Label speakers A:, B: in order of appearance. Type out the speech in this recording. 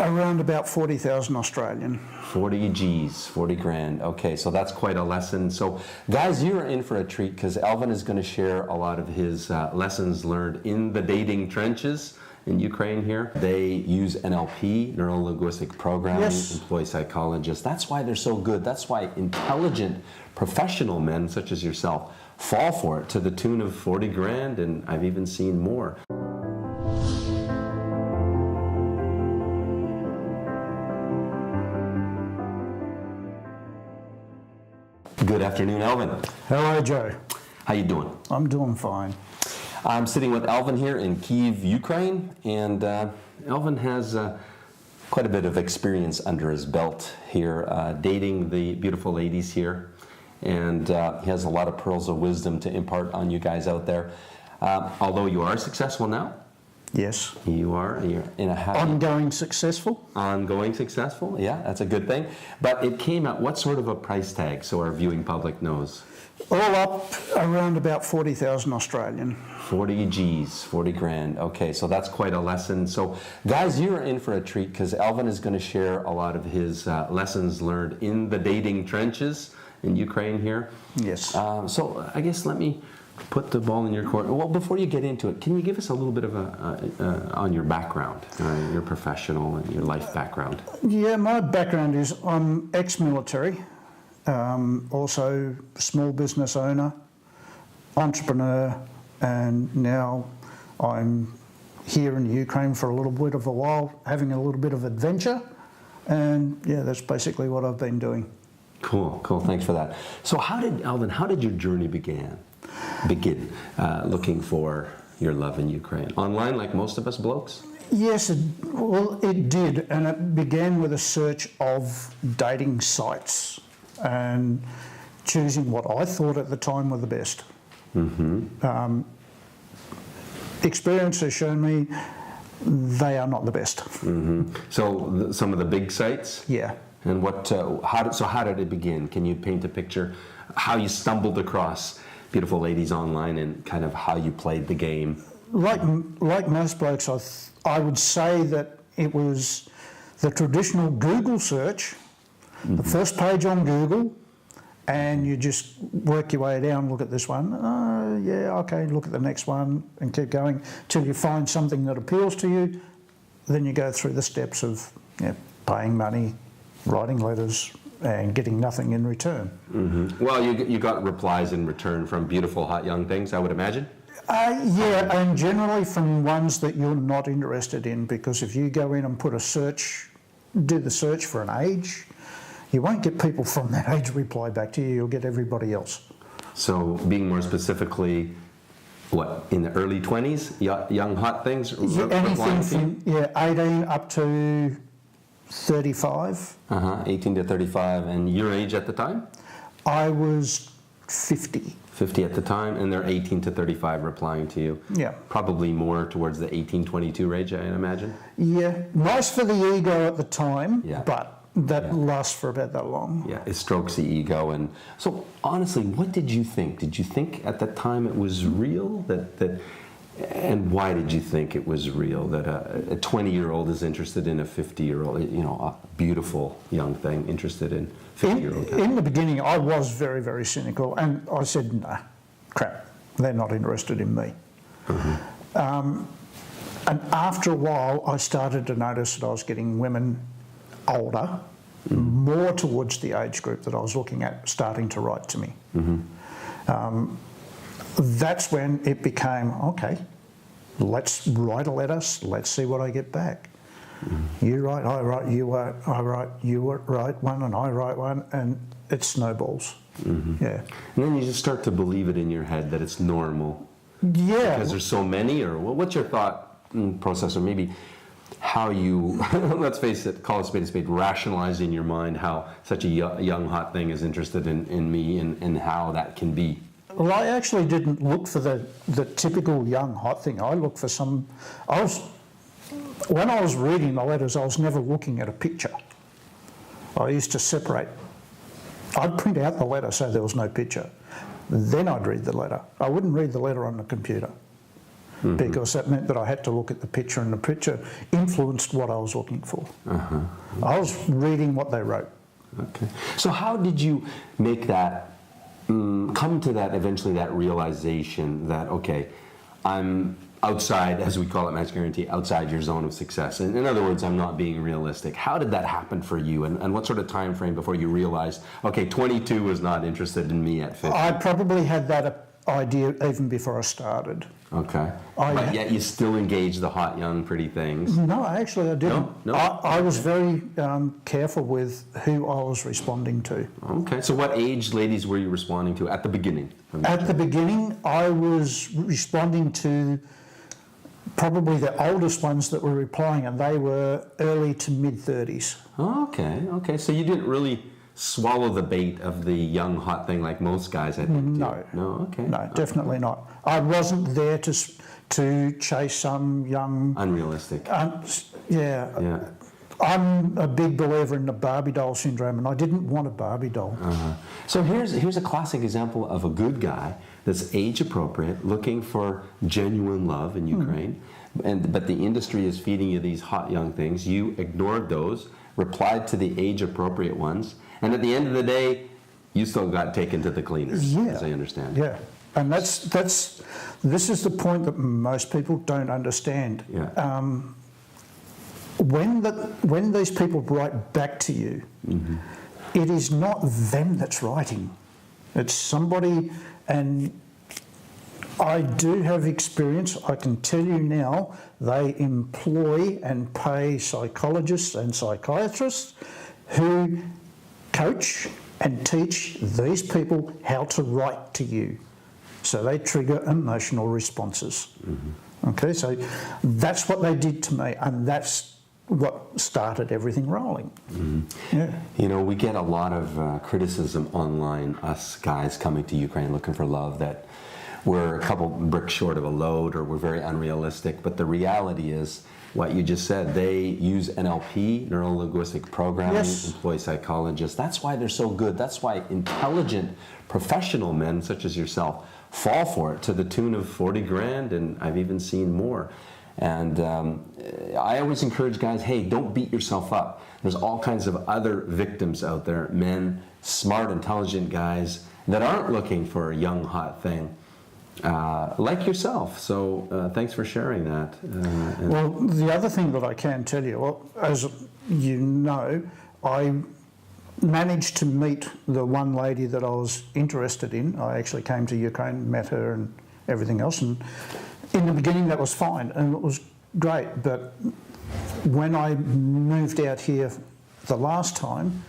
A: Around about 40,000 Australian.
B: 40 G's, 40 grand. Okay, so that's quite a lesson. So guys, you're in for a treat because Alvin is going to share a lot of his lessons learned in the dating trenches in Ukraine here. They use NLP, neuro-linguistic programming,
A: Yes.
B: employ psychologists. That's why they're so good. That's why intelligent professional men such as yourself fall for it to the tune of 40 grand, and I've even seen more. Good afternoon, Alvin.
A: Hello, Joe.
B: How you doing?
A: I'm doing fine.
B: I'm sitting with Alvin here in Kyiv, Ukraine, and Alvin has quite a bit of experience under his belt here, dating the beautiful ladies here, and he has a lot of pearls of wisdom to impart on you guys out there. Although you are successful now.
A: Yes.
B: You're in a happy...
A: Ongoing successful?
B: Ongoing successful, yeah, that's a good thing. But it came at what sort of a price tag, so our viewing public knows?
A: All up around about 40,000 Australian.
B: 40 G's, 40 grand. Okay, so that's quite a lesson. So guys, you're in for a treat because Alvin is going to share a lot of his lessons learned in the dating trenches in Ukraine here.
A: Yes.
B: So I guess let me put the ball in your court. Well, before you get into it, can you give us a little bit of on your background, your professional and your life background?
A: Yeah, my background is I'm ex-military, also small business owner, entrepreneur, and now I'm here in Ukraine for a little bit of a while, having a little bit of adventure, and yeah, that's basically what I've been doing.
B: Cool, thanks for that. So Alvin, how did your journey begin looking for your love in Ukraine? Online, like most of us blokes?
A: Yes, it did, and it began with a search of dating sites and choosing what I thought at the time were the best. Mm-hmm. Experience has shown me they are not the best.
B: Mm-hmm. So some of the big sites?
A: Yeah.
B: And how did it begin? Can you paint a picture how you stumbled across beautiful ladies online and kind of how you played the game?
A: Like most blokes, I would say that it was the traditional Google search, the first page on Google, and you just work your way down, look at this one, yeah, okay, look at the next one, and keep going till you find something that appeals to you. Then you go through the steps of paying money, writing letters, and getting nothing in return. Mm-hmm.
B: Well, you got replies in return from beautiful, hot young things, I would imagine?
A: Yeah, and generally from ones that you're not interested in, because if you go in and do the search for an age, you won't get people from that age reply back to you, you'll get everybody else.
B: So being more specifically, what, in the early 20s, young hot things?
A: Yeah, anything from 18 up to 35.
B: 18 to 35, and your age at the time?
A: I was 50.
B: 50 at the time, and they're 18 to 35 replying to you.
A: Yeah.
B: Probably more towards the 18-22 range, I imagine?
A: Yeah, nice for the ego at the time,
B: yeah.
A: But that lasts for about that long.
B: Yeah, it strokes the ego. And so honestly, what did you think? Did you think at the time it was real? And why did you think it was real that a 20-year-old is interested in a 50-year-old, a beautiful young thing interested in 50-year-old?
A: In the beginning, I was very, very cynical, and I said, nah, crap, they're not interested in me. Mm-hmm. And after a while, I started to notice that I was getting women older, more towards the age group that I was looking at, starting to write to me. Mm-hmm. That's when it became, okay, let's write a letter, let's see what I get back. Mm-hmm. You write, I write, you write, I write, you write one, and I write one, and it snowballs. Mm-hmm. Yeah.
B: And then you just start to believe it in your head that it's normal.
A: Yeah.
B: Because there's so many, or what's your thought process, or maybe how you, let's face it, call a spade, rationalize in your mind how such a young hot thing is interested in me and how that can be?
A: Well, I actually didn't look for the typical young hot thing. I looked for when I was reading the letters, I was never looking at a picture. I used to separate. I'd print out the letter so there was no picture. Then I'd read the letter. I wouldn't read the letter on the computer. because that meant that I had to look at the picture, and the picture influenced what I was looking for. I was reading what they wrote.
B: Okay. So how did you make that, come to that eventually, that realization that, okay, I'm outside, as we call it, Match Guarantee, outside your zone of success. And in other words, I'm not being realistic. How did that happen for you? And what sort of time frame before you realized, okay, 22 was not interested in me at 50?
A: I probably had that idea even before I started.
B: Okay. But yet you still engage the hot, young, pretty things.
A: No, actually I didn't.
B: No?
A: I was very careful with who I was responding to.
B: Okay. So what age ladies were you responding to at the beginning?
A: At the beginning, I was responding to probably the oldest ones that were replying, and they were early to mid-30s.
B: Okay, okay. So you didn't really swallow the bait of the young, hot thing like most guys, I think.
A: No.
B: No, okay.
A: No, definitely not. I wasn't there to chase some young...
B: Unrealistic.
A: Yeah. I'm a big believer in the Barbie doll syndrome, and I didn't want a Barbie doll.
B: So here's a classic example of a good guy that's age appropriate, looking for genuine love in Ukraine, but the industry is feeding you these hot young things. You ignored those, replied to the age appropriate ones, and at the end of the day, you still got taken to the cleaners, as I understand.
A: Yeah, and this is the point that most people don't understand.
B: Yeah.
A: When these people write back to you, it is not them that's writing. It's somebody, and I do have experience. I can tell you now, they employ and pay psychologists and psychiatrists who coach and teach these people how to write to you. So they trigger emotional responses. Okay, so that's what they did to me, and that's what started everything rolling. Yeah.
B: You know, we get a lot of criticism online, us guys coming to Ukraine looking for love, that we're a couple bricks short of a load or we're very unrealistic. But the reality is what you just said. They use NLP, neuro-linguistic programming, employ psychologists. That's why they're so good. That's why intelligent professional men such as yourself fall for it to the tune of 40 grand, and I've even seen more. And I always encourage guys, hey, don't beat yourself up. There's all kinds of other victims out there, men, smart, intelligent guys that aren't looking for a young, hot thing, like yourself. So thanks for sharing that.
A: Well, the other thing that I can tell you, well, as you know, I managed to meet the one lady that I was interested in. I actually came to Ukraine, met her and everything else, and in the beginning that was fine and it was great, but when I moved out here the last time,